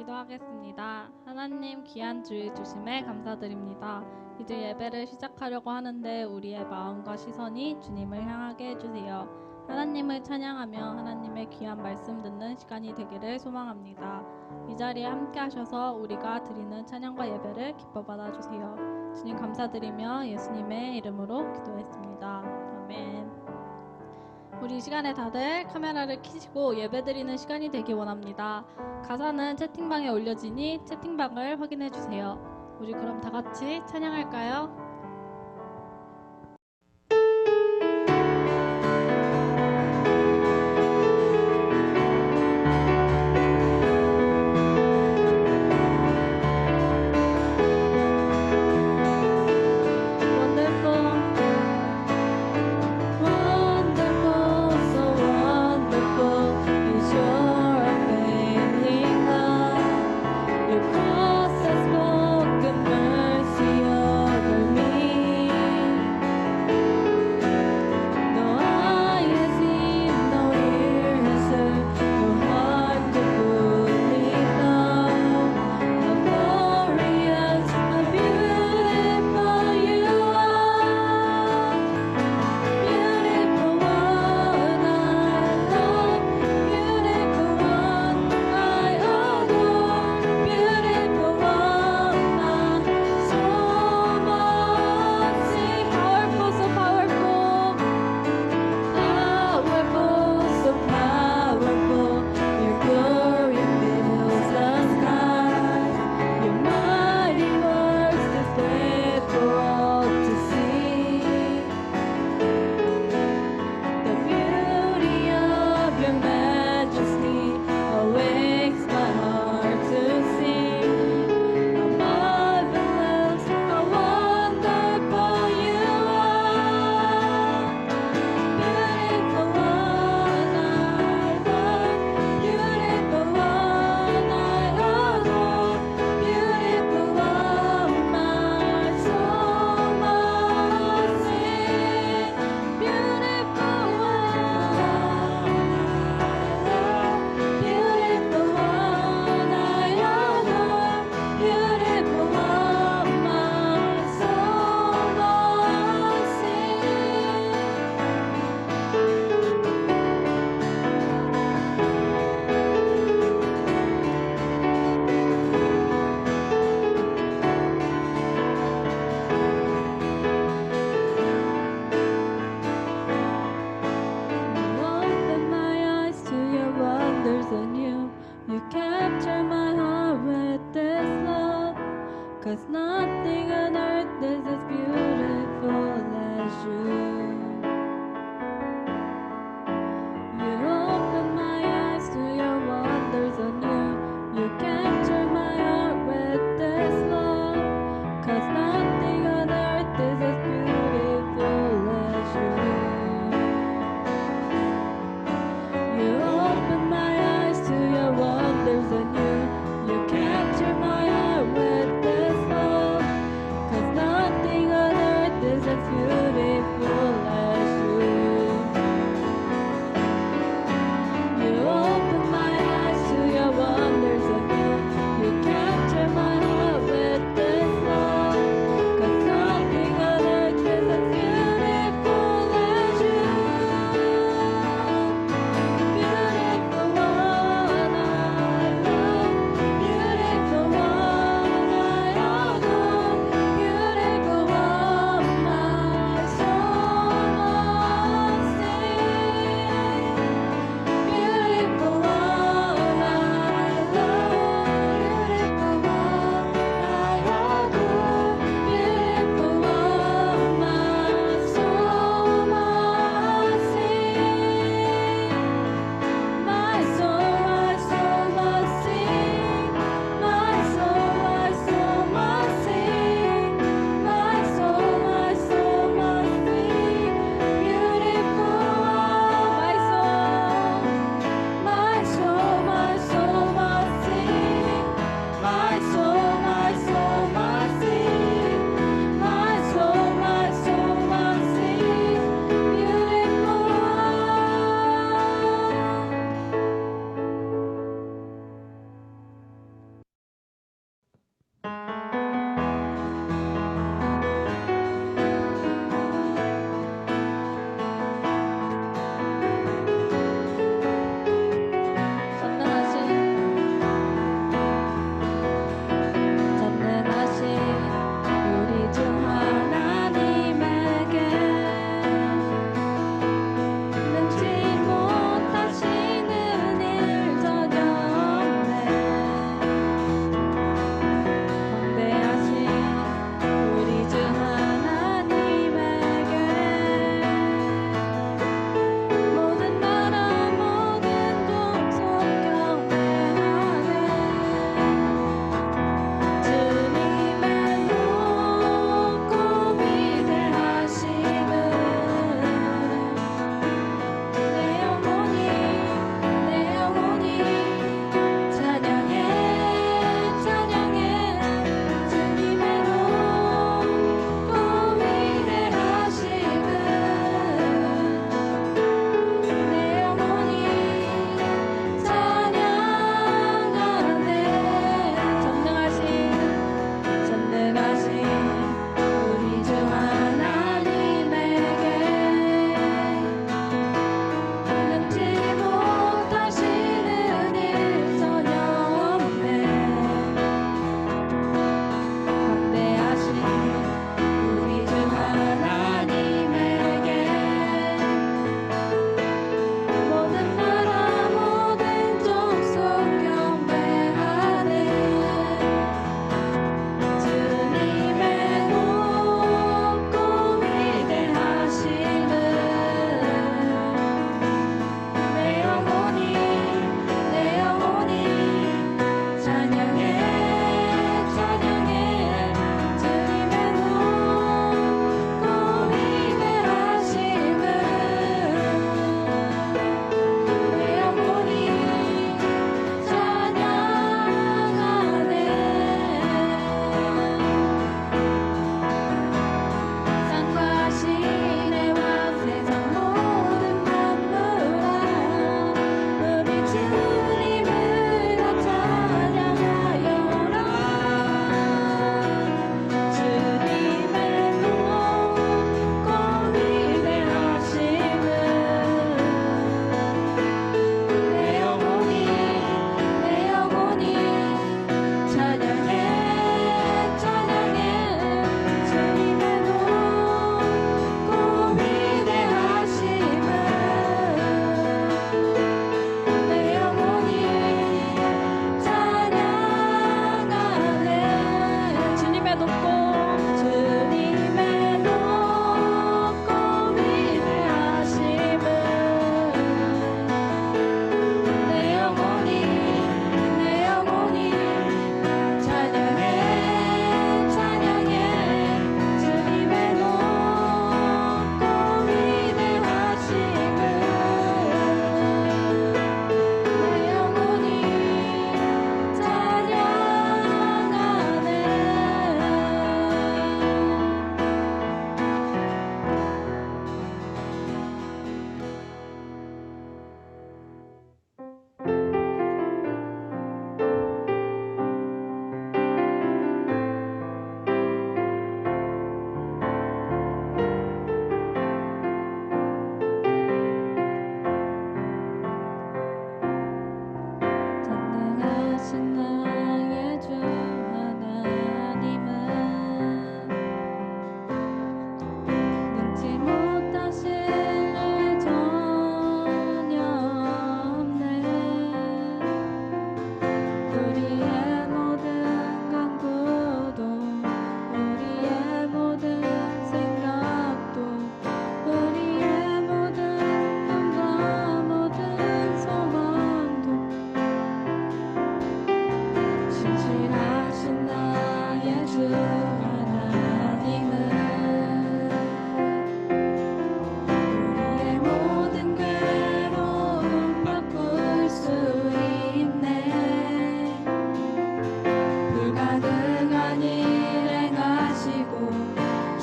기도하겠습니다. 하나님 귀한 주일 주심에 감사드립니다. 이제 예배를 시작하려고 하는데 우리의 마음과 시선이 주님을 향하게 해주세요. 하나님을 찬양하며 하나님의 귀한 말씀 듣는 시간이 되기를 소망합니다. 이 자리에 함께 하셔서 우리가 드리는 찬양과 예배를 기뻐 받아주세요. 주님 감사드리며 예수님의 이름으로 기도했습니다. 아멘. 우리 이 시간에 다들 카메라를 켜시고 예배드리는 시간이 되기 원합니다. 가사는 채팅방에 올려지니 채팅방을 확인해 주세요. 우리 그럼 다 같이 찬양할까요? Your cross has spoken mercy over me.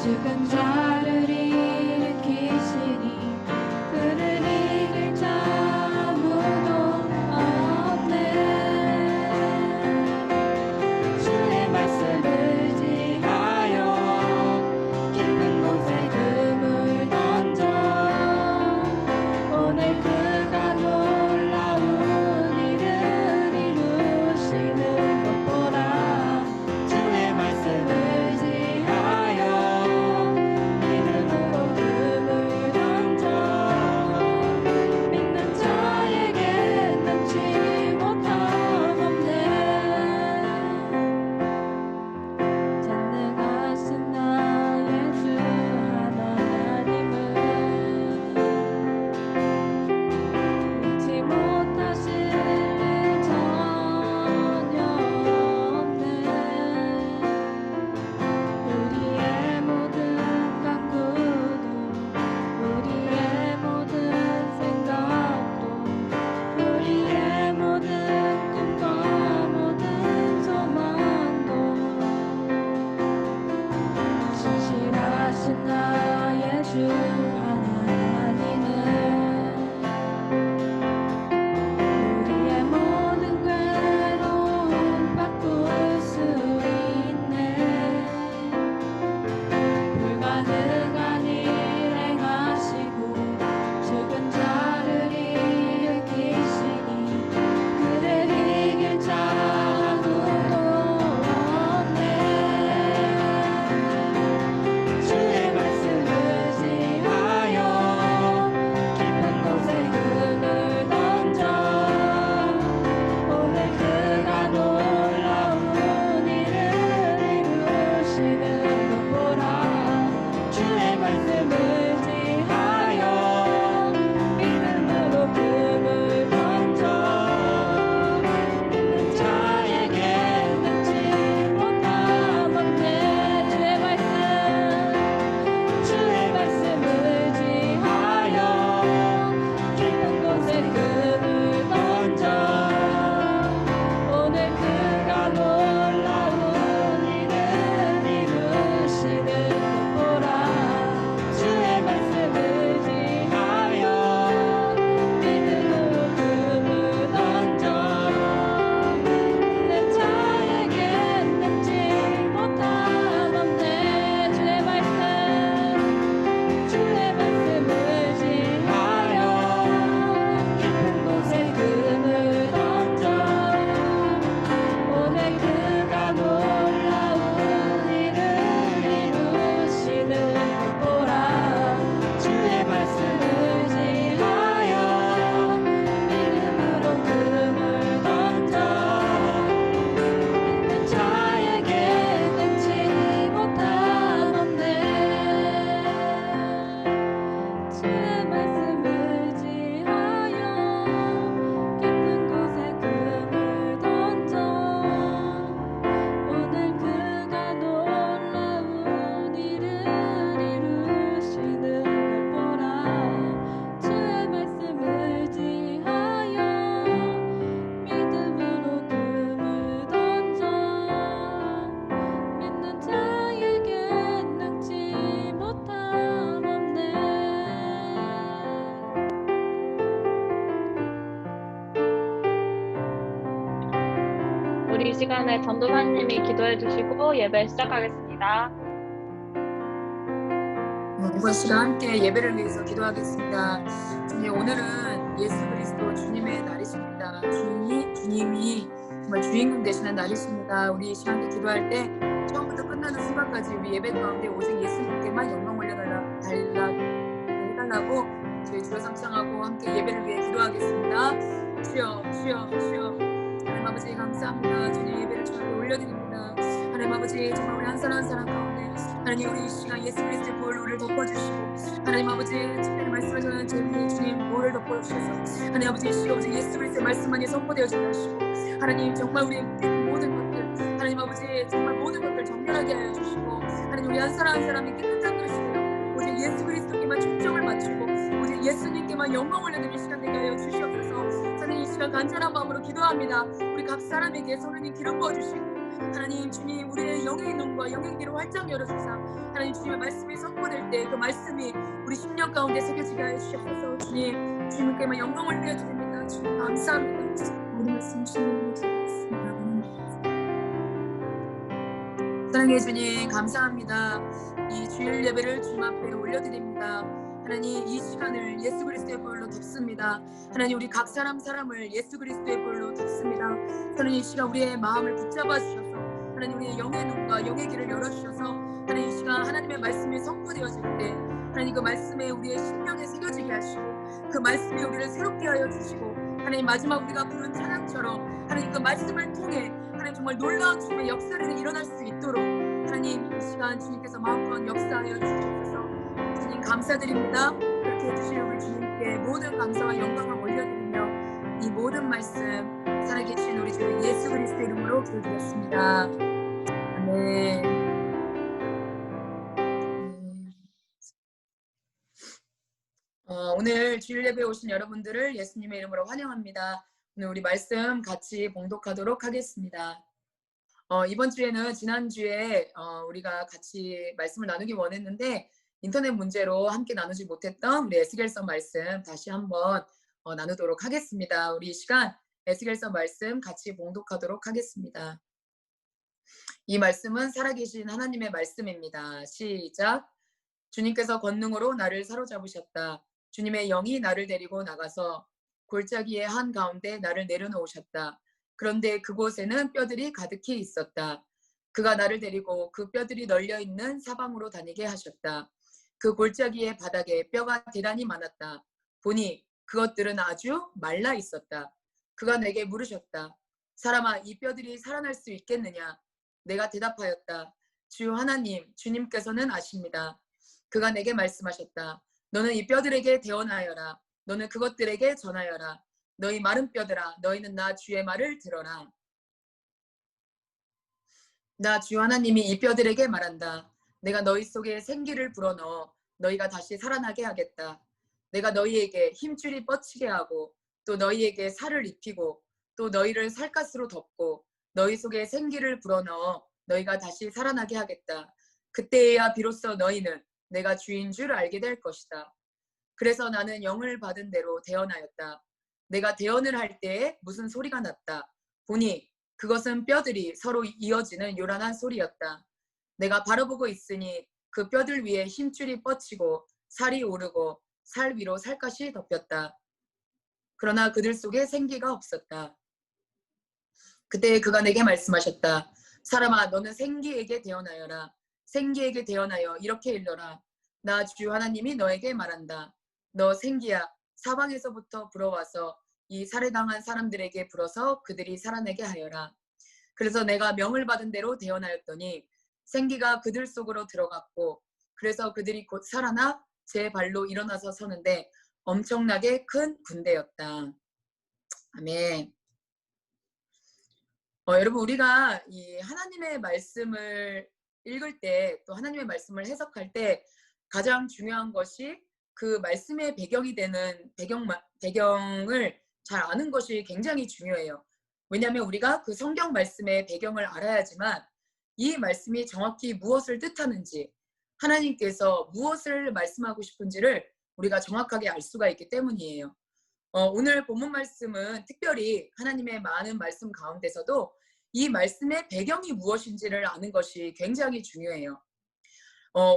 죽은 자를 일으키시니 그를 이길 자 아무도 없네. 주의 말씀을 지하여 깊은 곳에 금을 던져 오늘 그가 놀라운 일을 이루시는 것 보라. 주의 말씀을 지하여 믿음으로 금을 던져 믿는 자에게 넘지 못함 없네. 전능하신 나의 주 하나님은 잊지 못하실 일 전혀 없네. 우리의 모든 간구도 우리의 모든 생각도 우리의 모든 꿈과 모든 소망도 신실하신 나의 주 하나님은 우리의 모든 괴로움 바꿀 수 있네. 불가능한 일 행하시고 죽은 자를 일으키시니 그를 이길 자 아무도 없네. 주의 말씀을 지하여 깊은 곳에 금을 던져 오늘 그가 놀라운 일을 이루시는 것 보라. 주의 말씀을 지하여 믿음으로 금을 던져 믿는 자에게 넘지 못함 없네. 주의 말씀을 지하여 깊은 곳에 금을 던져 오늘 그가 놀라운 일을 이루시는 것 보라. 주의 말씀을 지하여 믿음으로 금을 던져 믿는 자에게 넘지 못함 없네. 주의 말씀을 지하여 깊은 곳에 금을 던져 오늘 그가 놀라운 일을 이루시는 것 보라. 주의 말씀을 지하여 믿음으로 금을 던져 믿는 자에게 넘지 못함 없네. 주의 말씀을 지하여 깊은 곳에 금을 던져 오늘 그가 놀라운 일을 이루시는 것 보라. 주의 말씀을 지하여 믿음으로 금을 던져 믿는 자에게 넘지 못함 없네. 우리 이 시간에 전도사님이 기도해 주시고 예배 시작하겠습니다. 이번 시간 함께 예배를 위해서 기도하겠습니다. 주님, 오늘은 예수 그리스도 주님의 날이십니다. 주님이 정말 주인공 되시는 날이십니다. 우리 이 시간에 기도할 때 처음부터 끝나는 순간까지 우리 예배 가운데 오직 예수님께만 영광 올려달라고 저희 주여 상창하고 함께 예배를 위해 기도하겠습니다. 주여 주여 주여 하나님 아버지 감사합니다. 주님 예배를 저희에게 올려드립니다. 하나님 아버지 정말 우리 한 사람 한 사람 가운데 하나님 우리 이 시간 예수 그리스도의 보혈로 우리를 덮어주시고 하나님 아버지 특별히 말씀하시는 저희 주님 보혈을 덮어주셔서 하나님 아버지 이 시간 오직 예수 그리스도의 말씀만이 선포되어지게 하시고 하나님 정말 우리의 모든 것들 하나님 아버지 정말 모든 것들 정결하게 하여 주시고 하나님 우리 한 사람 한 사람이 깨끗한 것이며 오직 예수 그리스도께만 초점을 맞추고 오직 예수님께만 영광 올려드리는 시간 되게 하여 주시옵소서. 저는 이 시간 간절한 마음으로 기도합니다. 우리 각 사람에게 성령님 기름 부어주시고 하나님 주님 우리의 영의 눈과 영의 귀를 활짝 열어주사 하나님 주님의 말씀이 선포될 때 그 말씀이 우리 심령 가운데 새겨지게 하여 주시옵소서. 주님께만 영광을 올려드립니다. 주님 감사합니다. 모든 말씀 주님으로 드리겠습니다. 사랑해 주님 감사합니다. 이 주일 예배를 주님 앞에 올려드립니다. 하나님 이 시간을 예수 그리스도의 보혈로 덮습니다. 하나님 우리 각 사람을 예수 그리스도의 보혈로 덮습니다. 하나님 이 시간 우리의 마음을 붙잡아 주셔서 하나님 우리의 영의 눈과 영의 귀를 열어주셔서 하나님 이 시간 하나님의 말씀이 선포되어질 때 하나님 그 말씀에 우리의 심령에 새겨지게 하시고 그 말씀에 우리를 새롭게 하여 주시고 하나님 마지막 우리가 부른 찬양처럼 하나님 그 말씀을 통해 하나님 정말 놀라운 주님의 역사를 일어날 수 있도록 하나님 이 시간 주님께서 마음껏 역사하여 주시옵소서. 주님 감사드립니다. 그렇게 해주실 우리 주님께 모든 감사와 영광을 올려드리며 이 모든 말씀 살아계신 우리 주 예수 그리스도의 이름으로 기도드렸습니다. 아멘. 오늘 주일 예배에 오신 여러분들을 예수님의 이름으로 환영합니다. 오늘 우리 말씀 같이 봉독하도록 하겠습니다. 이번 주에는 지난주에 우리가 같이 말씀을 나누기 원했는데 인터넷 문제로 함께 나누지 못했던 우리 에스겔서 말씀 다시 한번 나누도록 하겠습니다. 우리 이 시간 에스겔서 말씀 같이 봉독하도록 하겠습니다. 이 말씀은 살아계신 하나님의 말씀입니다. 시작. 주님께서 권능으로 나를 사로잡으셨다. 주님의 영이 나를 데리고 나가서 골짜기의 한가운데 나를 내려놓으셨다. 그런데 그곳에는 뼈들이 가득히 있었다. 그가 나를 데리고 그 뼈들이 널려있는 사방으로 다니게 하셨다. 그 골짜기의 바닥에 뼈가 대단히 많았다. 보니 그것들은 아주 말라 있었다. 그가 내게 물으셨다. 사람아, 이 뼈들이 살아날 수 있겠느냐? 내가 대답하였다. 주 하나님, 주님께서는 아십니다. 그가 내게 말씀하셨다. 너는 이 뼈들에게 대언하여라. 너는 그것들에게 전하여라. 너희 마른 뼈들아, 너희는 나 주의 말을 들어라. 나 주 하나님이 이 뼈들에게 말한다. 내가 너희 속에 생기를 불어넣어 너희가 다시 살아나게 하겠다. 내가 너희에게 힘줄이 뻗치게 하고 또 너희에게 살을 입히고 또 너희를 살갗으로 덮고 너희 속에 생기를 불어넣어 너희가 다시 살아나게 하겠다. 그때에야 비로소 너희는 내가 주인 줄 알게 될 것이다. 그래서 나는 영을 받은 대로 대언하였다. 내가 대언을 할 때에 무슨 소리가 났다. 보니 그것은 뼈들이 서로 이어지는 요란한 소리였다. 내가 바라보고 있으니 그 뼈들 위에 힘줄이 뻗치고 살이 오르고 살 위로 살갗이 덮였다. 그러나 그들 속에 생기가 없었다. 그때 그가 내게 말씀하셨다. 사람아, 너는 생기에게 대언하여라. 생기에게 대언하여 이렇게 일러라. 나 주 하나님이 너에게 말한다. 너 생기야, 사방에서부터 불어와서 이 살해당한 사람들에게 불어서 그들이 살아내게 하여라. 그래서 내가 명을 받은 대로 대언하였더니 생기가 그들 속으로 들어갔고 그래서 그들이 곧 살아나 제 발로 일어나서 서는데 엄청나게 큰 군대였다. 아멘. 여러분, 우리가 이 하나님의 말씀을 읽을 때 또 하나님의 말씀을 해석할 때 가장 중요한 것이 그 말씀의 배경이 되는 배경을 잘 아는 것이 굉장히 중요해요. 왜냐하면 우리가 그 성경 말씀의 배경을 알아야지만 이 말씀이 정확히 무엇을 뜻하는지 하나님께서 무엇을 말씀하고 싶은지를 우리가 정확하게 알 수가 있기 때문이에요. 오늘 본문 말씀은 특별히 하나님의 많은 말씀 가운데서도 이 말씀의 배경이 무엇인지를 아는 것이 굉장히 중요해요.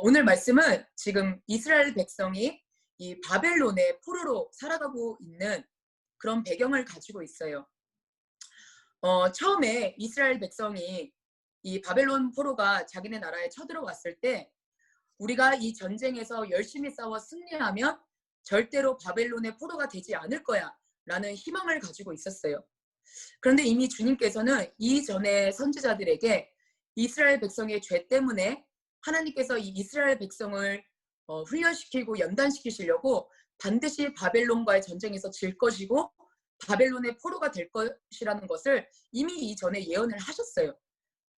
오늘 말씀은 지금 이스라엘 백성이 이 바벨론의 포로로 살아가고 있는 그런 배경을 가지고 있어요. 처음에 이스라엘 백성이 이 바벨론 포로가 자기네 나라에 쳐들어왔을 때 우리가 이 전쟁에서 열심히 싸워 승리하면 절대로 바벨론의 포로가 되지 않을 거야 라는 희망을 가지고 있었어요. 그런데 이미 주님께서는 이전에 선지자들에게 이스라엘 백성의 죄 때문에 하나님께서 이 이스라엘 백성을 훈련시키고 연단시키시려고 반드시 바벨론과의 전쟁에서 질 것이고 바벨론의 포로가 될 것이라는 것을 이미 이전에 예언을 하셨어요.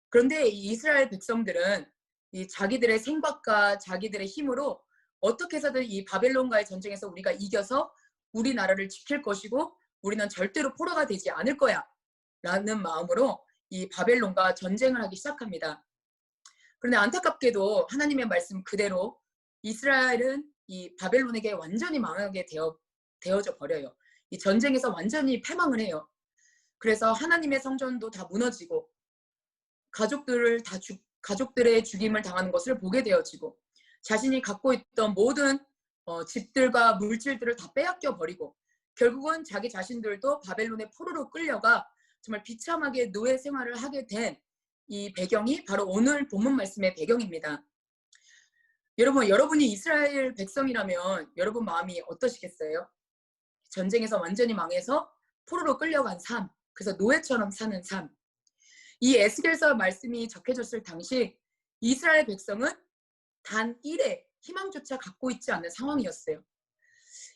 그런데 이 이스라엘 백성들은 이 자기들의 생각과 자기들의 힘으로 어떻게 해서든 이 바벨론과의 전쟁에서 우리가 이겨서 우리나라를 지킬 것이고 우리는 절대로 포로가 되지 않을 거야 라는 마음으로 이 바벨론과 전쟁을 하기 시작합니다. 그런데 안타깝게도 하나님의 말씀 그대로 이스라엘은 이 바벨론에게 완전히 망하게 되어져 버려요. 이 전쟁에서 완전히 패망을 해요. 그래서 하나님의 성전도 다 무너지고 가족들의 죽임을 당하는 것을 보게 되어지고 자신이 갖고 있던 모든 집들과 물질들을 다 빼앗겨 버리고 결국은 자기 자신들도 바벨론의 포로로 끌려가 정말 비참하게 노예 생활을 하게 된 이 배경이 바로 오늘 본문 말씀의 배경입니다. 여러분이 이스라엘 백성이라면 여러분 마음이 어떠시겠어요? 전쟁에서 완전히 망해서 포로로 끌려간 삶, 그래서 노예처럼 사는 삶. 이 에스겔서 말씀이 적혀졌을 당시 이스라엘 백성은 단 1의 희망조차 갖고 있지 않은 상황이었어요.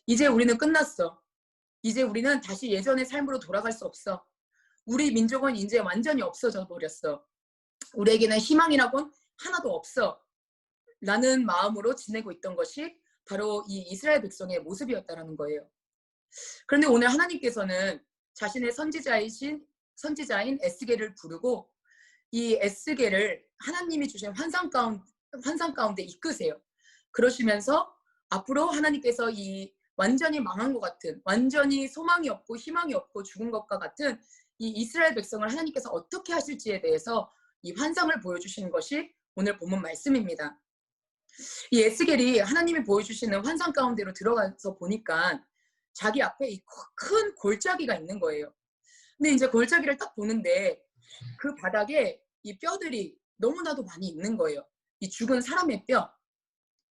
이제 우리는 끝났어. 이제 우리는 다시 예전의 삶으로 돌아갈 수 없어. 우리 민족은 이제 완전히 없어져 버렸어. 우리에게는 희망이라고는 하나도 없어. 라는 마음으로 지내고 있던 것이 바로 이 이스라엘 백성의 모습이었다는 거예요. 그런데 오늘 하나님께서는 자신의 선지자인 에스겔을 부르고 이 에스겔을 하나님이 주신 환상 가운데 이끄세요. 그러시면서 앞으로 하나님께서 이 완전히 망한 것 같은, 완전히 소망이 없고 희망이 없고 죽은 것과 같은 이 이스라엘 백성을 하나님께서 어떻게 하실지에 대해서 이 환상을 보여주시는 것이 오늘 본문 말씀입니다. 이 에스겔이 하나님이 보여주시는 환상 가운데로 들어가서 보니까 자기 앞에 이 큰 골짜기가 있는 거예요. 근데 이제 골짜기를 딱 보는데 그 바닥에 이 뼈들이 너무나도 많이 있는 거예요. 이 죽은 사람의 뼈.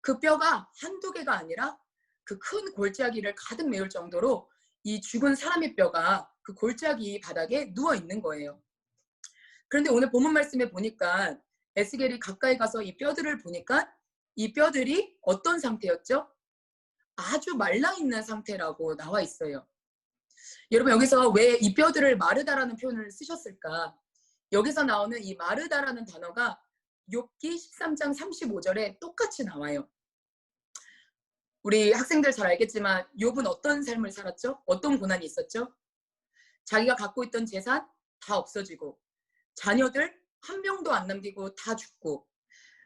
그 뼈가 한두 개가 아니라 그 큰 골짜기를 가득 메울 정도로 이 죽은 사람의 뼈가 그 골짜기 바닥에 누워 있는 거예요. 그런데 오늘 본문 말씀에 보니까 에스겔이 가까이 가서 이 뼈들을 보니까 이 뼈들이 어떤 상태였죠? 아주 말라있는 상태라고 나와 있어요. 여러분 여기서 왜 이 뼈들을 마르다라는 표현을 쓰셨을까? 여기서 나오는 이 마르다라는 단어가 욥기 13장 35절에 똑같이 나와요. 우리 학생들 잘 알겠지만 욥은 어떤 삶을 살았죠? 어떤 고난이 있었죠? 자기가 갖고 있던 재산 다 없어지고 자녀들 한 명도 안 남기고 다 죽고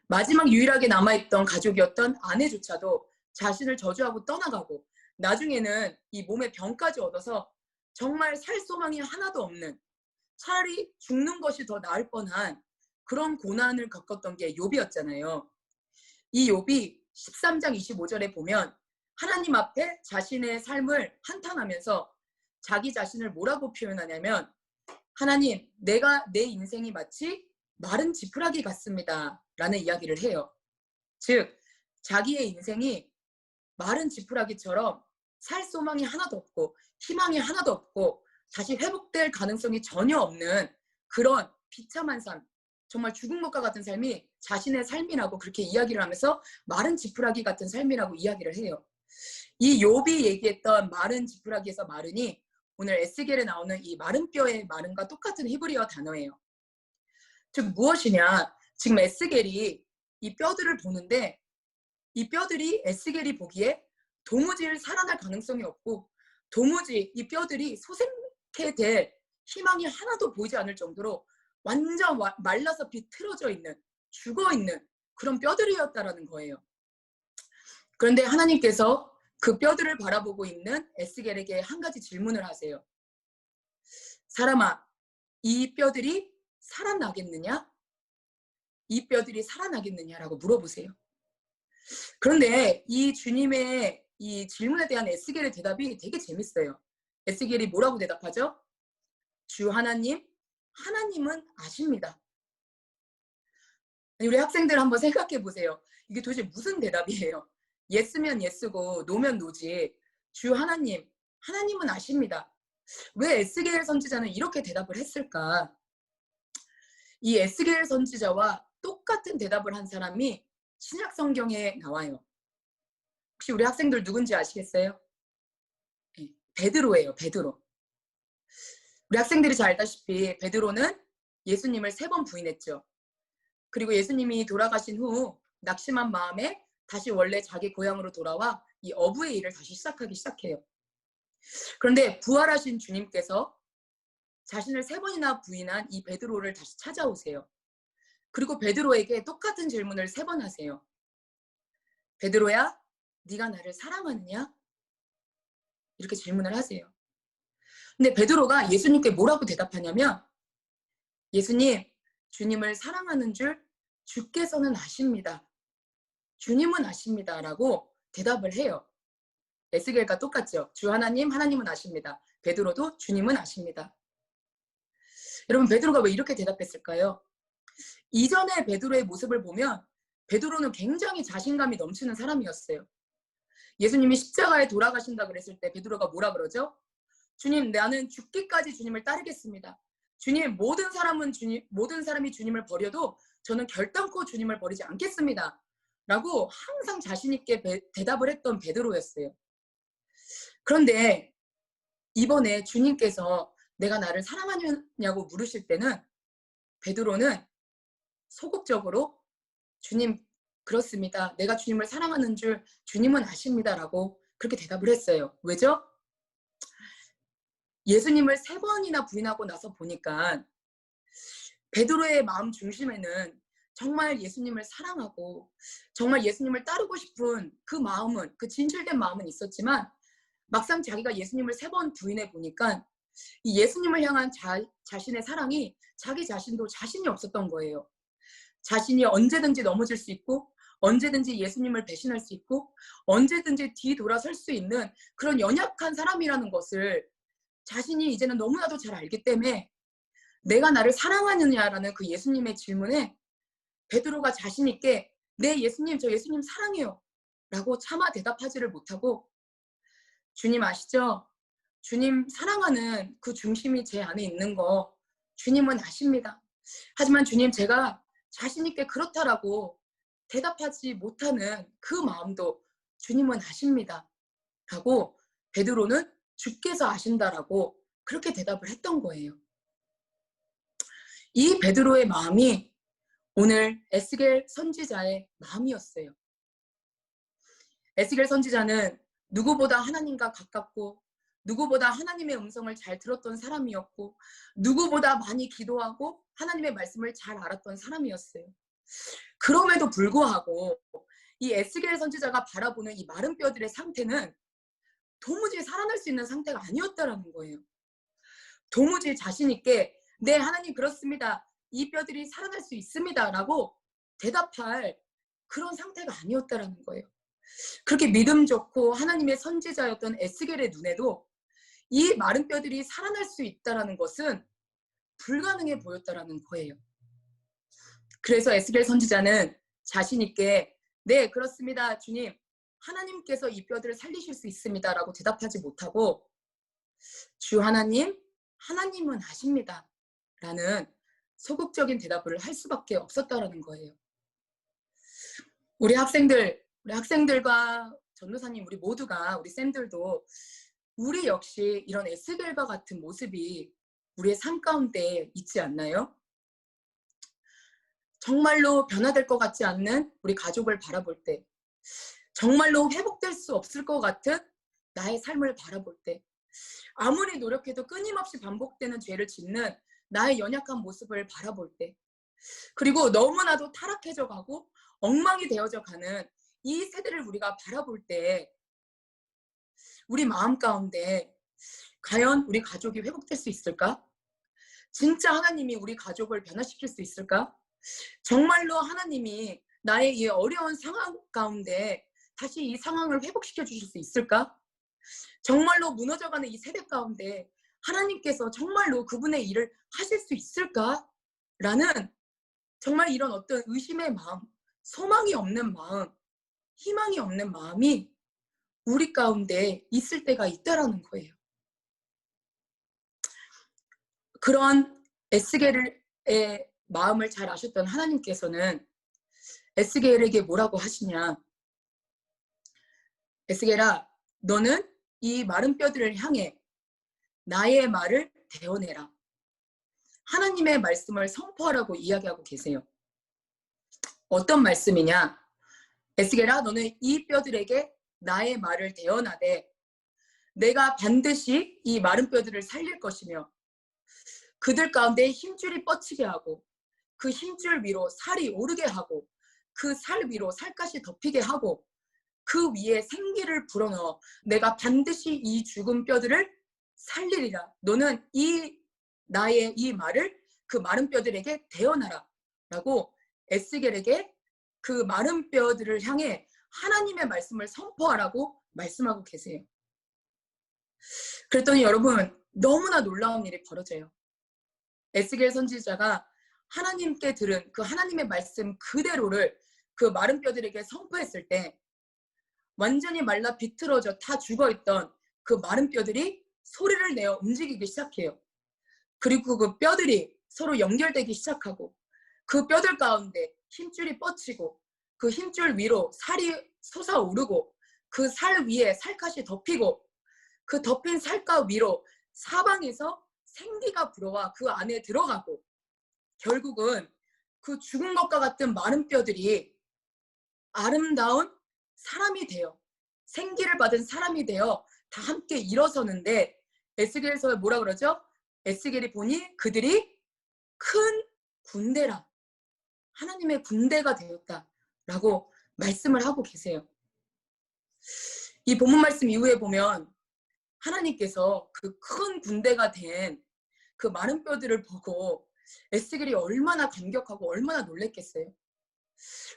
마지막 유일하게 남아있던 가족이었던 아내조차도 자신을 저주하고 떠나가고 나중에는 이 몸에 병까지 얻어서 정말 살 소망이 하나도 없는 차라리 죽는 것이 더 나을 뻔한 그런 고난을 겪었던 게 욥이었잖아요. 이 욥이 13장 25절에 보면 하나님 앞에 자신의 삶을 한탄하면서 자기 자신을 뭐라고 표현하냐면 하나님, 내 인생이 마치 마른 지푸라기 같습니다. 라는 이야기를 해요. 즉, 자기의 인생이 마른 지푸라기처럼 살 소망이 하나도 없고 희망이 하나도 없고 다시 회복될 가능성이 전혀 없는 그런 비참한 삶, 정말 죽은 것과 같은 삶이 자신의 삶이라고 그렇게 이야기를 하면서 마른 지푸라기 같은 삶이라고 이야기를 해요. 이 욥이 얘기했던 마른 지푸라기에서 마른이 오늘 에스겔에 나오는 이 마른 뼈의 마른과 똑같은 히브리어 단어예요. 즉 무엇이냐? 지금 에스겔이 이 뼈들을 보는데 이 뼈들이 에스겔이 보기에 도무지 살아날 가능성이 없고 도무지 이 뼈들이 소생케 될 희망이 하나도 보이지 않을 정도로 완전 말라서 비틀어져 있는, 죽어있는 그런 뼈들이었다라는 거예요. 그런데 하나님께서 그 뼈들을 바라보고 있는 에스겔에게 한 가지 질문을 하세요. 사람아, 이 뼈들이 살아나겠느냐? 이 뼈들이 살아나겠느냐라고 물어보세요. 그런데 이 주님의 이 질문에 대한 에스겔의 대답이 되게 재밌어요. 에스겔이 뭐라고 대답하죠? 주 하나님, 하나님은 아십니다. 우리 학생들 한번 생각해 보세요. 이게 도대체 무슨 대답이에요? 예스면 예스고 노면 노지. 주 하나님, 하나님은 아십니다. 왜 에스겔 선지자는 이렇게 대답을 했을까? 이 에스겔 선지자와 똑같은 대답을 한 사람이 신약 성경에 나와요. 혹시 우리 학생들 누군지 아시겠어요? 베드로예요. 베드로. 우리 학생들이 잘 알다시피 베드로는 예수님을 3번 부인했죠. 그리고 예수님이 돌아가신 후 낙심한 마음에 다시 원래 자기 고향으로 돌아와 이 어부의 일을 다시 시작하기 시작해요. 그런데 부활하신 주님께서 자신을 3번이나 부인한 이 베드로를 다시 찾아오세요. 그리고 베드로에게 똑같은 질문을 3번 하세요. 베드로야, 네가 나를 사랑하느냐? 이렇게 질문을 하세요. 근데 베드로가 예수님께 뭐라고 대답하냐면, 예수님, 주님을 사랑하는 줄 주께서는 아십니다. 주님은 아십니다. 라고 대답을 해요. 에스겔과 똑같죠. 주 하나님, 하나님은 아십니다. 베드로도 주님은 아십니다. 여러분, 베드로가 왜 이렇게 대답했을까요? 이전에 베드로의 모습을 보면 베드로는 굉장히 자신감이 넘치는 사람이었어요. 예수님이 십자가에 돌아가신다 그랬을 때 베드로가 뭐라 그러죠? 주님, 나는 죽기까지 주님을 따르겠습니다. 주님, 모든 사람이 주님을 버려도 저는 결단코 주님을 버리지 않겠습니다. 라고 항상 자신 있게 대답을 했던 베드로였어요. 그런데 이번에 주님께서 내가 나를 사랑하냐고 물으실 때는 베드로는 소극적으로 주님, 그렇습니다. 내가 주님을 사랑하는 줄 주님은 아십니다. 라고 그렇게 대답을 했어요. 왜죠? 예수님을 3번이나 부인하고 나서 보니까 베드로의 마음 중심에는 정말 예수님을 사랑하고 정말 예수님을 따르고 싶은 그 마음은, 그 진실된 마음은 있었지만 막상 자기가 예수님을 3번 부인해 보니까 이 예수님을 향한 자신의 사랑이 자기 자신도 자신이 없었던 거예요. 자신이 언제든지 넘어질 수 있고 언제든지 예수님을 배신할 수 있고 언제든지 뒤돌아설 수 있는 그런 연약한 사람이라는 것을 자신이 이제는 너무나도 잘 알기 때문에 내가 나를 사랑하느냐라는 그 예수님의 질문에 베드로가 자신 있게 네, 예수님, 저 예수님 사랑해요 라고 차마 대답하지를 못하고 주님 아시죠? 주님 사랑하는 그 중심이 제 안에 있는 거 주님은 아십니다. 하지만 주님, 제가 자신 있게 그렇다라고 대답하지 못하는 그 마음도 주님은 아십니다. 라고 베드로는 주께서 아신다라고 그렇게 대답을 했던 거예요. 이 베드로의 마음이 오늘 에스겔 선지자의 마음이었어요. 에스겔 선지자는 누구보다 하나님과 가깝고 누구보다 하나님의 음성을 잘 들었던 사람이었고 누구보다 많이 기도하고 하나님의 말씀을 잘 알았던 사람이었어요. 그럼에도 불구하고 이 에스겔 선지자가 바라보는 이 마른 뼈들의 상태는 도무지 살아날 수 있는 상태가 아니었다라는 거예요. 도무지 자신 있게 네, 하나님 그렇습니다. 이 뼈들이 살아날 수 있습니다. 라고 대답할 그런 상태가 아니었다라는 거예요. 그렇게 믿음 좋고 하나님의 선지자였던 에스겔의 눈에도 이 마른 뼈들이 살아날 수 있다는 것은 불가능해 보였다라는 거예요. 그래서 에스겔 선지자는 자신 있게 네, 그렇습니다. 주님, 하나님께서 이 뼈들을 살리실 수 있습니다. 라고 대답하지 못하고 주 하나님, 하나님은 아십니다. 라는 소극적인 대답을 할 수밖에 없었다라는 거예요. 우리 학생들과 전도사님, 우리 모두가, 우리 쌤들도 우리 역시 이런 에스겔과 같은 모습이 우리의 삶 가운데 있지 않나요? 정말로 변화될 것 같지 않는 우리 가족을 바라볼 때, 정말로 회복될 수 없을 것 같은 나의 삶을 바라볼 때, 아무리 노력해도 끊임없이 반복되는 죄를 짓는 나의 연약한 모습을 바라볼 때, 그리고 너무나도 타락해져 가고 엉망이 되어져 가는 이 세대를 우리가 바라볼 때 우리 마음 가운데 과연 우리 가족이 회복될 수 있을까? 진짜 하나님이 우리 가족을 변화시킬 수 있을까? 정말로 하나님이 나의 이 어려운 상황 가운데 다시 이 상황을 회복시켜 주실 수 있을까? 정말로 무너져가는 이 세대 가운데 하나님께서 정말로 그분의 일을 하실 수 있을까? 라는 정말 이런 어떤 의심의 마음, 소망이 없는 마음, 희망이 없는 마음이 우리 가운데 있을 때가 있다라는 거예요. 그런 에스겔의 마음을 잘 아셨던 하나님께서는 에스겔에게 뭐라고 하시냐? 에스겔아, 너는 이 마른 뼈들을 향해 나의 말을 대어내라. 하나님의 말씀을 선포하라고 이야기하고 계세요. 어떤 말씀이냐? 에스겔아, 너는 이 뼈들에게 나의 말을 대어나되 내가 반드시 이 마른 뼈들을 살릴 것이며 그들 가운데 힘줄이 뻗치게 하고 그 힘줄 위로 살이 오르게 하고 그 살 위로 살갗이 덮이게 하고 그 위에 생기를 불어넣어 내가 반드시 이 죽은 뼈들을 살리리라. 너는 나의 이 말을 그 마른 뼈들에게 대언하라 라고 에스겔에게 그 마른 뼈들을 향해 하나님의 말씀을 선포하라고 말씀하고 계세요. 그랬더니 여러분, 너무나 놀라운 일이 벌어져요. 에스겔 선지자가 하나님께 들은 그 하나님의 말씀 그대로를 그 마른 뼈들에게 선포했을 때 완전히 말라 비틀어져 다 죽어있던 그 마른 뼈들이 소리를 내어 움직이기 시작해요. 그리고 그 뼈들이 서로 연결되기 시작하고 그 뼈들 가운데 힘줄이 뻗치고 그 힘줄 위로 살이 솟아오르고 그 살 위에 살갗이 덮이고 그 덮인 살갗 위로 사방에서 생기가 불어와 그 안에 들어가고 결국은 그 죽은 것과 같은 마른 뼈들이 아름다운 사람이 되어 생기를 받은 사람이 되어 다 함께 일어서는데 에스겔서에 뭐라 그러죠? 에스겔이 보니 그들이 큰 군대라. 하나님의 군대가 되었다라고 말씀을 하고 계세요. 이 본문 말씀 이후에 보면 하나님께서 그 큰 군대가 된 그 마른 뼈들을 보고 에스겔이 얼마나 감격하고 얼마나 놀랬겠어요.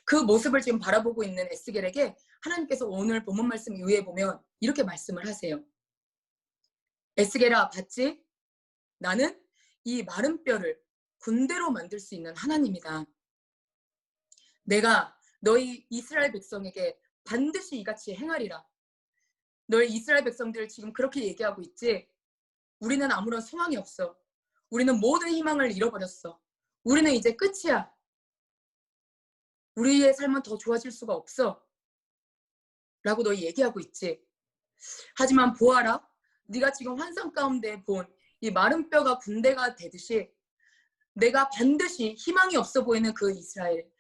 그 모습을 지금 바라보고 있는 에스겔에게 하나님께서 오늘 본문 말씀 이후에 보면 이렇게 말씀을 하세요. 에스겔아, 봤지? 나는 이 마른 뼈를 군대로 만들 수 있는 하나님이다. 내가 너희 이스라엘 백성에게 반드시 이같이 행하리라. 너희 이스라엘 백성들 지금 그렇게 얘기하고 있지? 우리는 아무런 소망이 없어. 우리는 모든 희망을 잃어버렸어. 우리는 이제 끝이야. 우리의 삶은 더 좋아질 수가 없어. 라고 너희 얘기하고 있지. 하지만 보아라. 네가 지금 환상 가운데 본 이 마른 뼈가 군대가 되듯이 내가 반드시 희망이 없어 보이는 그 이스라엘,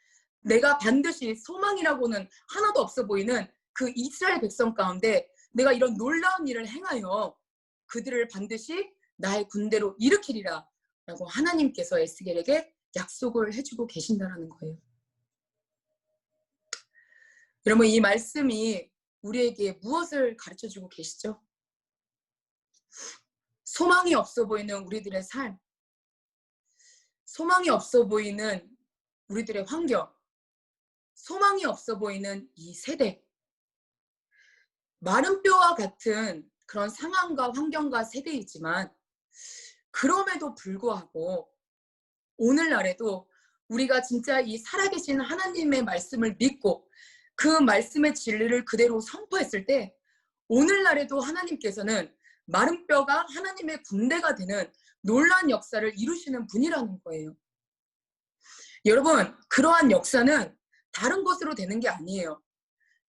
내가 반드시 소망이라고는 하나도 없어 보이는 그 이스라엘 백성 가운데 내가 이런 놀라운 일을 행하여 그들을 반드시 나의 군대로 일으키리라 라고 하나님께서 에스겔에게 약속을 해주고 계신다는 거예요. 여러분, 이 말씀이 우리에게 무엇을 가르쳐주고 계시죠? 소망이 없어 보이는 우리들의 삶, 소망이 없어 보이는 우리들의 환경, 소망이 없어 보이는 이 세대, 마른 뼈와 같은 그런 상황과 환경과 세대이지만 그럼에도 불구하고 오늘날에도 우리가 진짜 이 살아계신 하나님의 말씀을 믿고 그 말씀의 진리를 그대로 선포했을 때 오늘날에도 하나님께서는 마른 뼈가 하나님의 군대가 되는 놀라운 역사를 이루시는 분이라는 거예요. 여러분, 그러한 역사는 다른 것으로 되는 게 아니에요.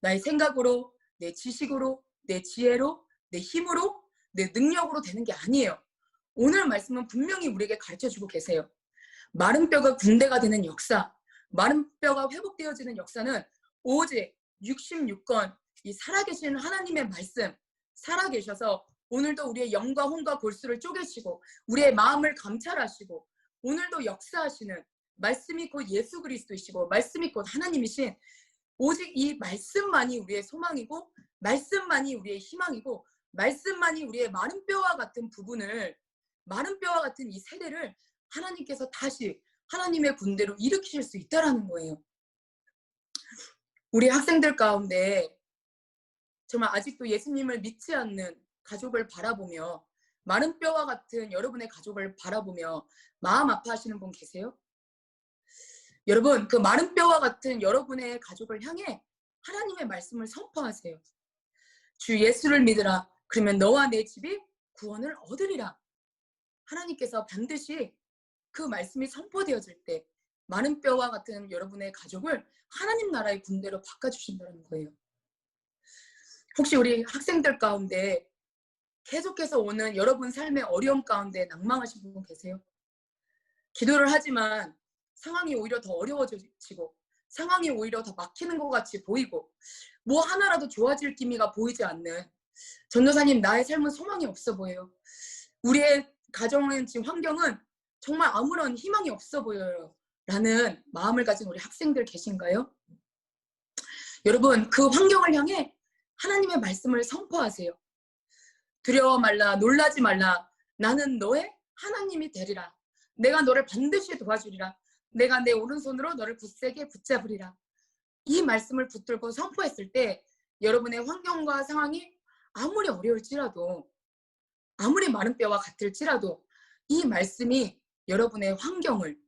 나의 생각으로, 내 지식으로, 내 지혜로, 내 힘으로, 내 능력으로 되는 게 아니에요. 오늘 말씀은 분명히 우리에게 가르쳐주고 계세요. 마른 뼈가 군대가 되는 역사, 마른 뼈가 회복되어지는 역사는 오직 66권 이 살아계신 하나님의 말씀, 살아계셔서 오늘도 우리의 영과 혼과 골수를 쪼개시고 우리의 마음을 감찰하시고 오늘도 역사하시는 말씀이 곧 예수 그리스도이시고 말씀이 곧 하나님이신 오직 이 말씀만이 우리의 소망이고 말씀만이 우리의 희망이고 말씀만이 우리의 마른 뼈와 같은 부분을 마른 뼈와 같은 이 세대를 하나님께서 다시 하나님의 군대로 일으키실 수 있다라는 거예요. 우리 학생들 가운데 정말 아직도 예수님을 믿지 않는 가족을 바라보며 마른 뼈와 같은 여러분의 가족을 바라보며 마음 아파하시는 분 계세요? 여러분, 그 마른 뼈와 같은 여러분의 가족을 향해 하나님의 말씀을 선포하세요. 주 예수를 믿으라. 그러면 너와 내 집이 구원을 얻으리라. 하나님께서 반드시 그 말씀이 선포되어질 때 마른 뼈와 같은 여러분의 가족을 하나님 나라의 군대로 바꿔주신다는 거예요. 혹시 우리 학생들 가운데 계속해서 오는 여러분 삶의 어려움 가운데 낭망하신 분 계세요? 기도를 하지만 상황이 오히려 더 어려워지고 상황이 오히려 더 막히는 것 같이 보이고 뭐 하나라도 좋아질 기미가 보이지 않는 전도사님, 나의 삶은 소망이 없어 보여요. 우리의 가정은 지금 환경은 정말 아무런 희망이 없어 보여요. 라는 마음을 가진 우리 학생들 계신가요? 여러분, 그 환경을 향해 하나님의 말씀을 선포하세요. 두려워 말라, 놀라지 말라. 나는 너의 하나님이 되리라. 내가 너를 반드시 도와주리라. 내가 내 오른손으로 너를 굳세게 붙잡으리라. 이 말씀을 붙들고 선포했을 때 여러분의 환경과 상황이 아무리 어려울지라도, 아무리 마른 뼈와 같을지라도 이 말씀이 여러분의 환경을,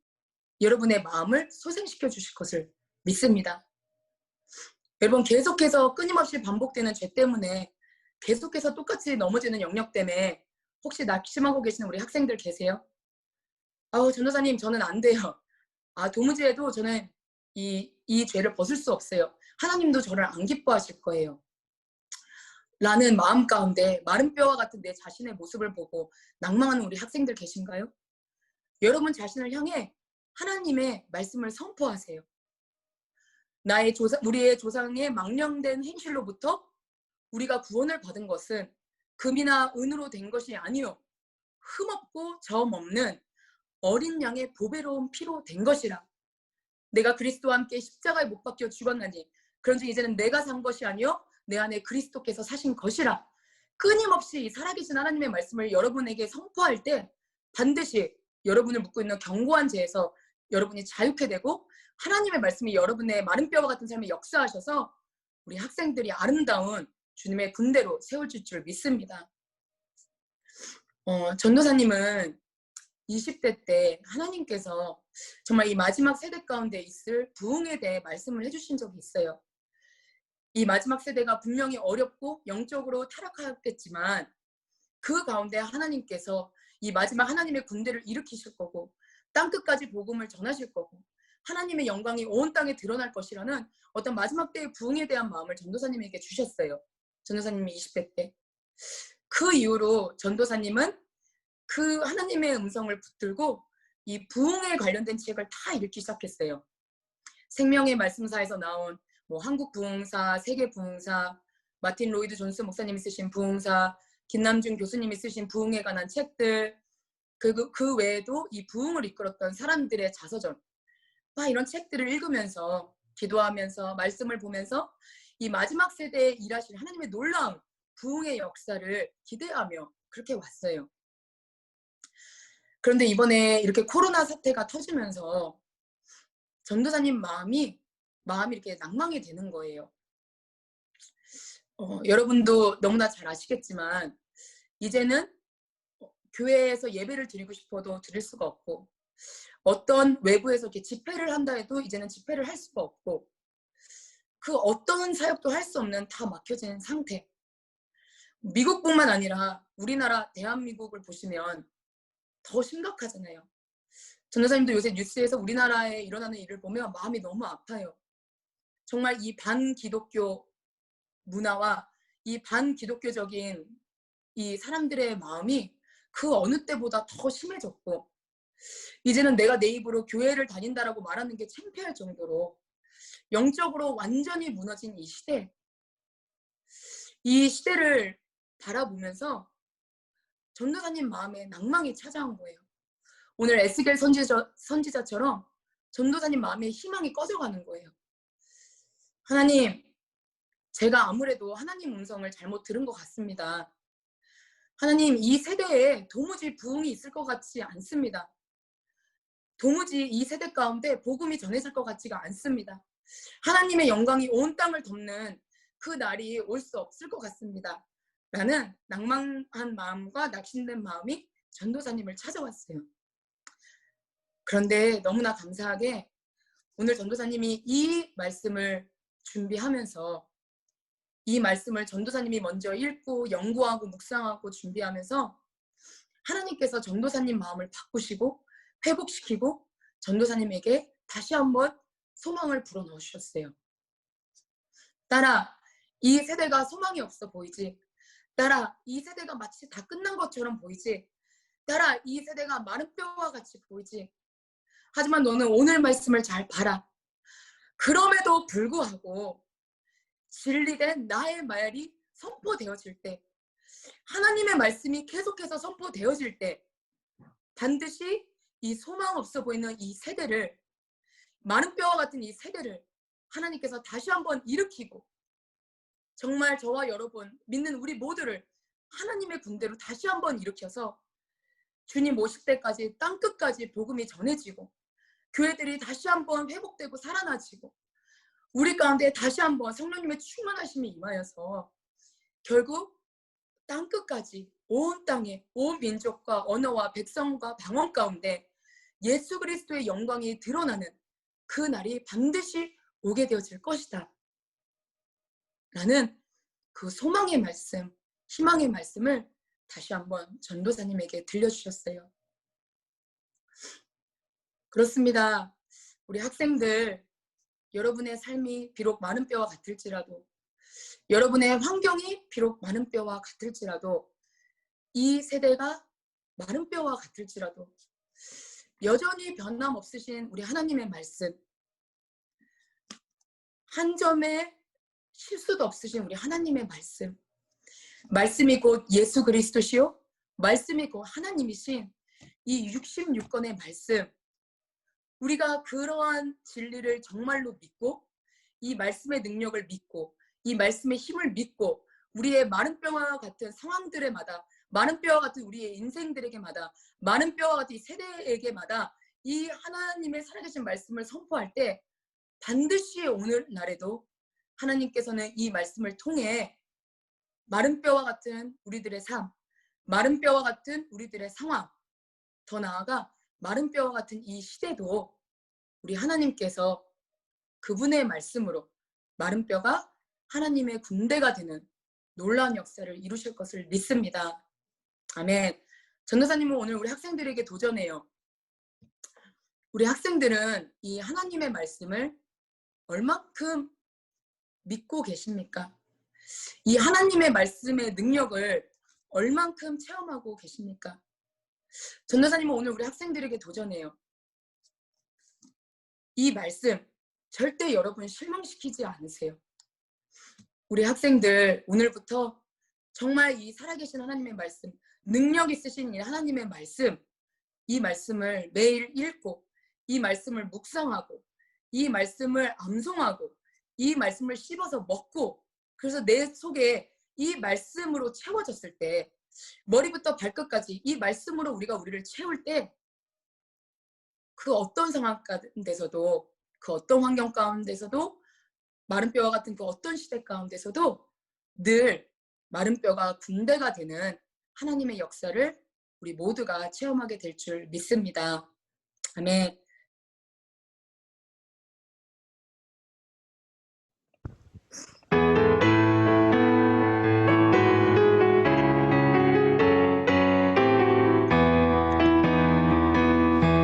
여러분의 마음을 소생시켜 주실 것을 믿습니다. 여러분, 계속해서 끊임없이 반복되는 죄 때문에, 계속해서 똑같이 넘어지는 영역 때문에 혹시 낙심하고 계시는 우리 학생들 계세요? 전도사님, 저는 안 돼요. 도무지 해도 저는 이 죄를 벗을 수 없어요. 하나님도 저를 안 기뻐하실 거예요. 라는 마음 가운데 마른 뼈와 같은 내 자신의 모습을 보고 낭망하는 우리 학생들 계신가요? 여러분 자신을 향해 하나님의 말씀을 선포하세요. 우리의 조상의 망령된 행실로부터 우리가 구원을 받은 것은 금이나 은으로 된 것이 아니요 흠없고 점 없는 어린 양의 보배로운 피로 된 것이라. 내가 그리스도와 함께 십자가에 못 박혀 죽었나니 그런즉 이제는 내가 산 것이 아니요 내 안에 그리스도께서 사신 것이라. 끊임없이 살아계신 하나님의 말씀을 여러분에게 선포할 때 반드시 여러분을 묶고 있는 견고한 죄에서 여러분이 자유케 되고 하나님의 말씀이 여러분의 마른 뼈와 같은 삶에 역사하셔서 우리 학생들이 아름다운 주님의 군대로 세워질 줄 믿습니다. 전도사님은 20대 때 하나님께서 정말 이 마지막 세대 가운데 있을 부흥에 대해 말씀을 해주신 적이 있어요. 이 마지막 세대가 분명히 어렵고 영적으로 타락하였겠지만 그 가운데 하나님께서 이 마지막 하나님의 군대를 일으키실 거고 땅끝까지 복음을 전하실 거고 하나님의 영광이 온 땅에 드러날 것이라는 어떤 마지막 때의 부흥에 대한 마음을 전도사님에게 주셨어요. 전도사님이 20대 때. 그 이후로 전도사님은 그 하나님의 음성을 붙들고 이 부흥에 관련된 책을 다 읽기 시작했어요. 생명의 말씀사에서 나온 한국 부흥사, 세계 부흥사, 마틴 로이드 존스 목사님이 쓰신 부흥사, 김남준 교수님이 쓰신 부흥에 관한 책들, 그 외에도 이 부흥을 이끌었던 사람들의 자서전, 이런 책들을 읽으면서 기도하면서 말씀을 보면서 이 마지막 세대에 일하실 하나님의 놀라운 부흥의 역사를 기대하며 그렇게 왔어요. 그런데 이번에 이렇게 코로나 사태가 터지면서 전도사님 마음이 이렇게 낭망이 되는 거예요. 여러분도 너무나 잘 아시겠지만 이제는 교회에서 예배를 드리고 싶어도 드릴 수가 없고 어떤 외부에서 이렇게 집회를 한다 해도 이제는 집회를 할 수가 없고 그 어떤 사역도 할 수 없는 다 막혀진 상태. 미국뿐만 아니라 우리나라 대한민국을 보시면 더 심각하잖아요. 전도사님도 요새 뉴스에서 우리나라에 일어나는 일을 보면 마음이 너무 아파요. 정말 이 반기독교 문화와 이 반기독교적인 이 사람들의 마음이 그 어느 때보다 더 심해졌고 이제는 내가 내 입으로 교회를 다닌다라고 말하는 게 창피할 정도로 영적으로 완전히 무너진 이 시대, 이 시대를 바라보면서 전도사님 마음에 낭망이 찾아온 거예요. 오늘 에스겔 선지자처럼 전도사님 마음에 희망이 꺼져가는 거예요. 하나님, 제가 아무래도 하나님 음성을 잘못 들은 것 같습니다. 하나님, 이 세대에 도무지 부흥이 있을 것 같지 않습니다. 도무지 이 세대 가운데 복음이 전해질 것 같지가 않습니다. 하나님의 영광이 온 땅을 덮는 그 날이 올 수 없을 것 같습니다. 라는 낭망한 마음과 낙심된 마음이 전도사님을 찾아왔어요. 그런데 너무나 감사하게 오늘 전도사님이 이 말씀을 준비하면서 이 말씀을 전도사님이 먼저 읽고 연구하고 묵상하고 준비하면서 하나님께서 전도사님 마음을 바꾸시고 회복시키고 전도사님에게 다시 한번 소망을 불어넣어 주셨어요. 딸아, 이 세대가 소망이 없어 보이지? 딸아, 이 세대가 마치 다 끝난 것처럼 보이지? 딸아, 이 세대가 마른 뼈와 같이 보이지? 하지만 너는 오늘 말씀을 잘 봐라. 그럼에도 불구하고 진리된 나의 말이 선포되어질 때, 하나님의 말씀이 계속해서 선포되어질 때 반드시 이 소망 없어 보이는 이 세대를, 마른 뼈와 같은 이 세대를 하나님께서 다시 한번 일으키고 정말 저와 여러분 믿는 우리 모두를 하나님의 군대로 다시 한번 일으켜서 주님 오실 때까지 땅끝까지 복음이 전해지고 교회들이 다시 한번 회복되고 살아나지고 우리 가운데 다시 한번 성령님의 충만하심이 임하여서 결국 땅끝까지 온 땅에 온 민족과 언어와 백성과 방언 가운데 예수 그리스도의 영광이 드러나는 그 날이 반드시 오게 되어질 것이다 라는 그 소망의 말씀, 희망의 말씀을 다시 한번 전도사님에게 들려주셨어요. 그렇습니다. 우리 학생들, 여러분의 삶이 비록 마른 뼈와 같을지라도, 여러분의 환경이 비록 마른 뼈와 같을지라도, 이 세대가 마른 뼈와 같을지라도 여전히 변함없으신 우리 하나님의 말씀, 한 점의 실수도 없으신 우리 하나님의 말씀, 말씀이 곧 예수 그리스도시요 말씀이 곧 하나님이신 이 66권의 말씀, 우리가 그러한 진리를 정말로 믿고 이 말씀의 능력을 믿고 이 말씀의 힘을 믿고 우리의 마른 뼈와 같은 상황들에마다, 마른 뼈와 같은 우리의 인생들에게마다, 마른 뼈와 같은 이 세대에게마다 이 하나님의 살아계신 말씀을 선포할 때 반드시 오늘날에도 하나님께서는 이 말씀을 통해 마른 뼈와 같은 우리들의 삶, 마른 뼈와 같은 우리들의 상황, 더 나아가 마른 뼈와 같은 이 시대도 우리 하나님께서 그분의 말씀으로 마른 뼈가 하나님의 군대가 되는 놀라운 역사를 이루실 것을 믿습니다. 아멘. 전도사님은 오늘 우리 학생들에게 도전해요. 우리 학생들은 이 하나님의 말씀을 얼마큼 믿고 계십니까? 이 하나님의 말씀의 능력을 얼만큼 체험하고 계십니까? 전도사님은 오늘 우리 학생들에게 도전해요. 이 말씀 절대 여러분 실망시키지 않으세요. 우리 학생들 오늘부터 정말 이 살아계신 하나님의 말씀, 능력 있으신 이 하나님의 말씀, 이 말씀을 매일 읽고 이 말씀을 묵상하고 이 말씀을 암송하고 이 말씀을 씹어서 먹고, 그래서 내 속에 이 말씀으로 채워졌을 때, 머리부터 발끝까지 이 말씀으로 우리를 채울 때 그 어떤 상황 가운데서도, 그 어떤 환경 가운데서도, 마른 뼈와 같은 그 어떤 시대 가운데서도 늘 마른 뼈가 군대가 되는 하나님의 역사를 우리 모두가 체험하게 될 줄 믿습니다. 아멘.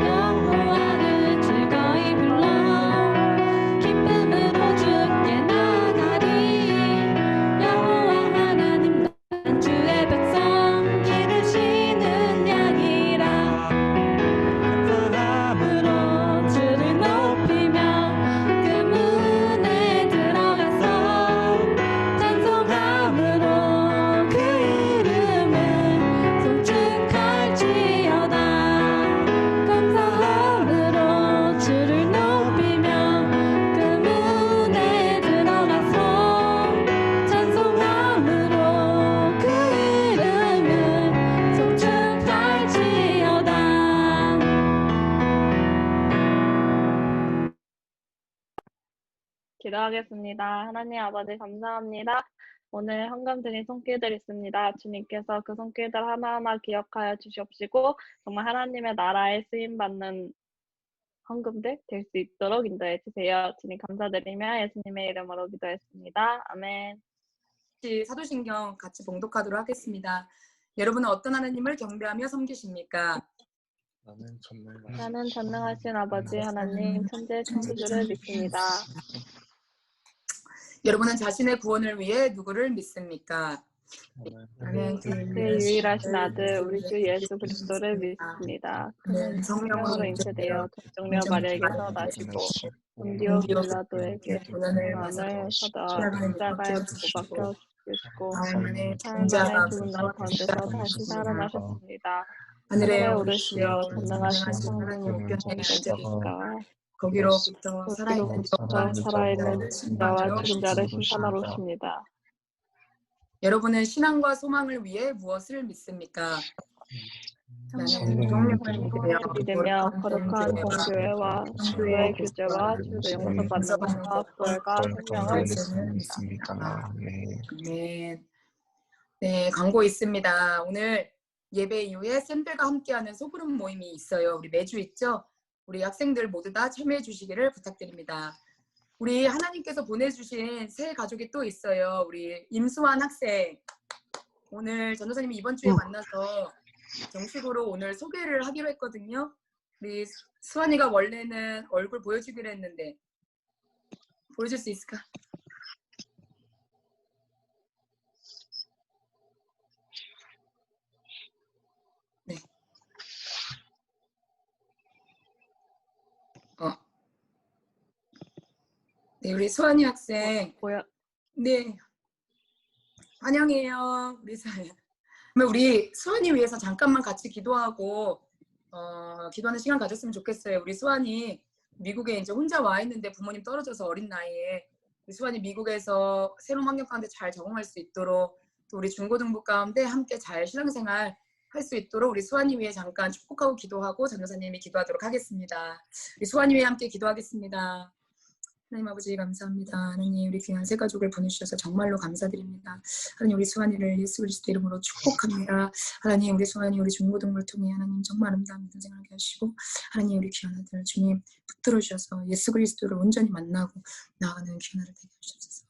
여호와를 즐거이 불러 기쁨으로 주께 나가리. 여호와 하나님 난 주의 백성 기르시는 양이라. 감사함으로 주를 높이며 그 문에 들어가서 찬송함으로 그 이름을 송축할지어다. 감사함으로 주를 높이며 그 문에 들어가서 찬송함으로 그 이름을 송축할지어다. 기도하겠습니다. 하나님 아버지 감사합니다. 오늘 헌금 드린 손길들 있습니다. 주님께서 그 손길들 하나하나 기억하여 주시옵시고 정말 하나님의 나라에 쓰임받는 헌금들 될 수 있도록 인도해 주세요. 주님 감사드리며 예수님의 이름으로 기도했습니다. 아멘. 사도신경 같이 봉독하도록 하겠습니다. 여러분은 어떤 하나님을 경배하며 섬기십니까? 나는 전능하신 아버지 하나님 천재 창조주를 믿습니다. 여러분은 자신의 구원을 위해 누구를 믿습니까? 아멘. 그 유일하신 아들 우리 주 예수 그리스도를 믿습니다. 그는 성령으로 잉태되어 동정녀 마리아에게서 나시고 본디오 빌라도에게 고난을 받아 십자가에 못 박혀 죽으시고 사흘 만에 죽은 날 가운데서 다시 살아나셨습니다. 하늘에 하늘에 오르시오 오르시오 전능하신 전능하신 하나님 하나님 우편에 계시니까 거기로부터 살아있는 거기로부터 자와 살아있는 자와 심판자로 죽은 자를 오십니다. 심판하러 오십니다. 여러분은 신앙과 소망을 위해 무엇을 믿습니까? 나는 성령을 성령을 믿으며 거룩한 공교회와 공교회와 성도의 주의 교제와 주의 용서받는 것과 부활과 생명을 믿습니다. 네. 아멘. 네, 광고 있습니다. 오늘 예배 이후에 쌤들과 함께하는 소그룹 모임이 있어요. 우리 매주 있죠? 우리 학생들 모두 다 참여해 주시기를 부탁드립니다. 우리 하나님께서 보내주신 새 가족이 또 있어요. 우리 임수환 학생. 오늘 전도사님이 이번 주에 만나서 정식으로 오늘 소개를 하기로 했거든요. 우리 수환이가 원래는 얼굴 보여주기로 했는데 보여줄 수 있을까? 네. 네, 우리 수환이 학생. 보여 네. 환영해요. 우리 수환이. 그러면 우리 수환이 위해서 잠깐만 같이 기도하고 기도하는 시간 가졌으면 좋겠어요. 우리 수환이 미국에 이제 혼자 와 있는데 부모님 떨어져서 어린 나이에 우리 수환이 미국에서 새로운 환경 가운데 잘 적응할 수 있도록 또 우리 중고등부 가운데 함께 잘 신앙생활 할 수 있도록 우리 수환이 위해 잠깐 축복하고 기도하고 전도사님이 기도하도록 하겠습니다. 우리 수환이 위해 함께 기도하겠습니다. 하나님 아버지 감사합니다. 하나님 우리 귀한 새 가족을 보내주셔서 정말로 감사드립니다. 하나님 우리 수환이를 예수 그리스도 이름으로 축복합니다. 하나님 우리 수환이 우리 중고등부를 통해 하나님 정말 아름다운 믿음 생활하게 하시고 하나님 우리 귀한 아들 주님 붙들어 주셔서 예수 그리스도를 온전히 만나고 나아가는 귀한 아들 되게 하시옵소서.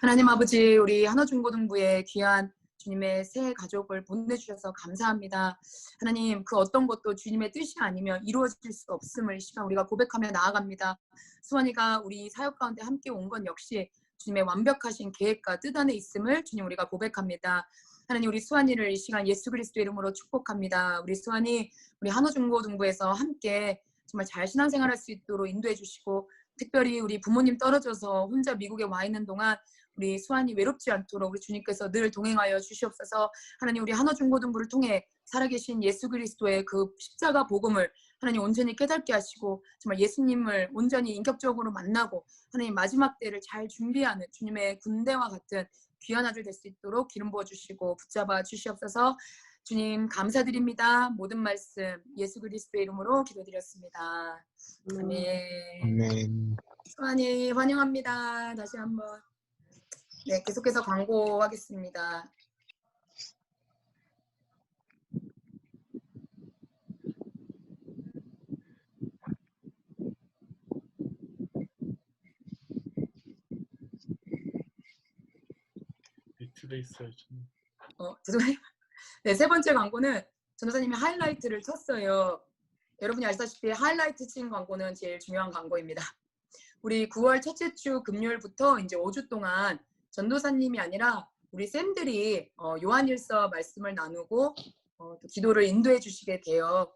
하나님 아버지 우리 한화중고등부의 귀한 주님의 새 가족을 보내주셔서 감사합니다. 하나님 그 어떤 것도 주님의 뜻이 아니면 이루어질 수 없음을 이 시간 우리가 고백하며 나아갑니다. 수환이가 우리 사역 가운데 함께 온 건 역시 주님의 완벽하신 계획과 뜻 안에 있음을 주님 우리가 고백합니다. 하나님 우리 수환이를 이 시간 예수 그리스도 이름으로 축복합니다. 우리 수환이 우리 한화중고등부에서 함께 정말 잘 신앙생활할 수 있도록 인도해 주시고 특별히 우리 부모님 떨어져서 혼자 미국에 와 있는 동안 우리 수환이 외롭지 않도록 우리 주님께서 늘 동행하여 주시옵소서. 하나님 우리 한화중고등부를 통해 살아계신 예수 그리스도의 그 십자가 복음을 하나님 온전히 깨닫게 하시고 정말 예수님을 온전히 인격적으로 만나고 하나님 마지막 때를 잘 준비하는 주님의 군대와 같은 귀한 아들 될 수 있도록 기름 부어주시고 붙잡아 주시옵소서. 주님 감사드립니다. 모든 말씀 예수 그리스도의 이름으로 기도드렸습니다. 아멘. 아멘. 수환이 환영합니다. 다시 한번. 네, 계속해서 광고하겠습니다. 밑에 있어야죠. 죄송해요. 네, 세 번째 광고는 전도사님이 하이라이트를 쳤어요. 여러분이 아시다시피 하이라이트 친 광고는 제일 중요한 광고입니다. 우리 9월 첫째 주 금요일부터 이제 5주 동안 전도사님이 아니라 우리 쌤들이 요한일서 말씀을 나누고 또 기도를 인도해 주시게 돼요.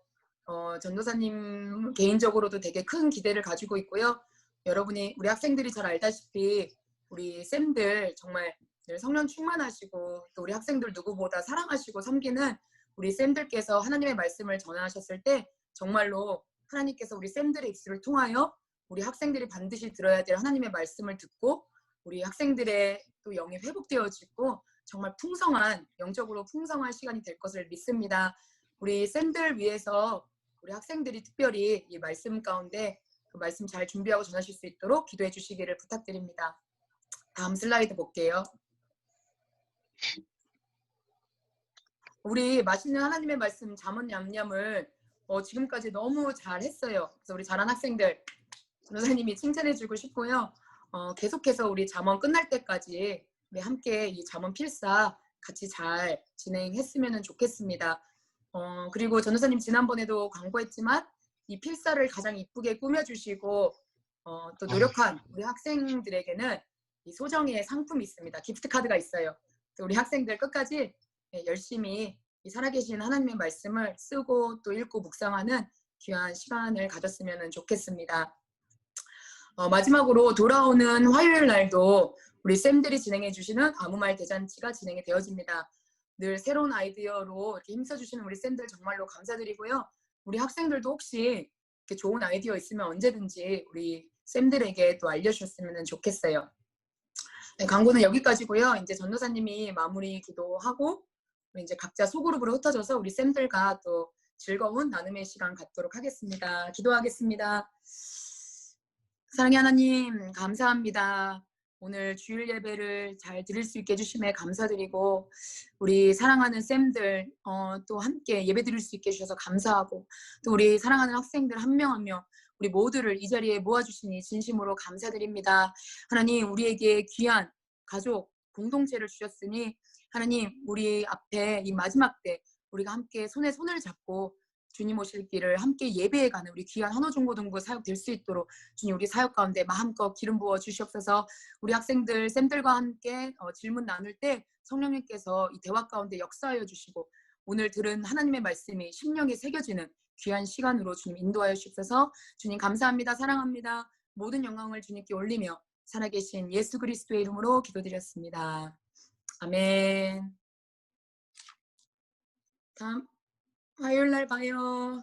전도사님 개인적으로도 되게 큰 기대를 가지고 있고요. 여러분이 우리 학생들이 잘 알다시피 우리 쌤들 정말 늘 성령 충만하시고 또 우리 학생들 누구보다 사랑하시고 섬기는 우리 쌤들께서 하나님의 말씀을 전하셨을 때 정말로 하나님께서 우리 쌤들의 입술을 통하여 우리 학생들이 반드시 들어야 될 하나님의 말씀을 듣고 우리 학생들의 또 영이 회복되어지고 정말 풍성한 영적으로 풍성한 시간이 될 것을 믿습니다. 우리 쌤들 위해서 우리 학생들이 특별히 이 말씀 가운데 그 말씀 잘 준비하고 전하실 수 있도록 기도해 주시기를 부탁드립니다. 다음 슬라이드 볼게요. 우리 맛있는 하나님의 말씀 잠언 냠냠을 지금까지 너무 잘했어요. 그래서 우리 잘한 학생들 전도사님이 칭찬해주고 싶고요. 계속해서 우리 잠언 끝날 때까지 우리 함께 이 잠언 필사 같이 잘 진행했으면 좋겠습니다. 그리고 전도사님 지난번에도 광고했지만 이 필사를 가장 이쁘게 꾸며주시고 또 노력한 우리 학생들에게는 이 소정의 상품이 있습니다. 기프트 카드가 있어요. 우리 학생들 끝까지 열심히 이 살아계신 하나님의 말씀을 쓰고 또 읽고 묵상하는 귀한 시간을 가졌으면 좋겠습니다. 마지막으로 돌아오는 화요일 날도 우리 쌤들이 진행해 주시는 아무 말 대잔치가 진행이 되어집니다. 늘 새로운 아이디어로 이렇게 힘써주시는 우리 쌤들 정말로 감사드리고요. 우리 학생들도 혹시 이렇게 좋은 아이디어 있으면 언제든지 우리 쌤들에게 또 알려주셨으면 좋겠어요. 네, 광고는 여기까지고요. 이제 전도사님이 마무리 기도하고 우리 이제 각자 소그룹으로 흩어져서 우리 쌤들과 또 즐거운 나눔의 시간 갖도록 하겠습니다. 기도하겠습니다. 사랑의 하나님 감사합니다. 오늘 주일 예배를 잘 드릴 수 있게 해주심에 감사드리고 우리 사랑하는 쌤들 또 함께 예배 드릴 수 있게 해주셔서 감사하고 또 우리 사랑하는 학생들 한 명 한 명 우리 모두를 이 자리에 모아주시니 진심으로 감사드립니다. 하나님 우리에게 귀한 가족 공동체를 주셨으니 하나님 우리 앞에 이 마지막 때 우리가 함께 손에 손을 잡고 주님 오실 길을 함께 예배해가는 우리 귀한 한호중고등부 사역 될 수 있도록 주님 우리 사역 가운데 마음껏 기름 부어 주시옵소서. 우리 학생들 쌤들과 함께 질문 나눌 때 성령님께서 이 대화 가운데 역사하여 주시고 오늘 들은 하나님의 말씀이 심령에 새겨지는 귀한 시간으로 주님 인도하여 주옵소서. 주님 감사합니다. 사랑합니다. 모든 영광을 주님께 올리며 살아계신 예수 그리스도의 이름으로 기도드렸습니다. 아멘. 다음 화요일 날 봐요.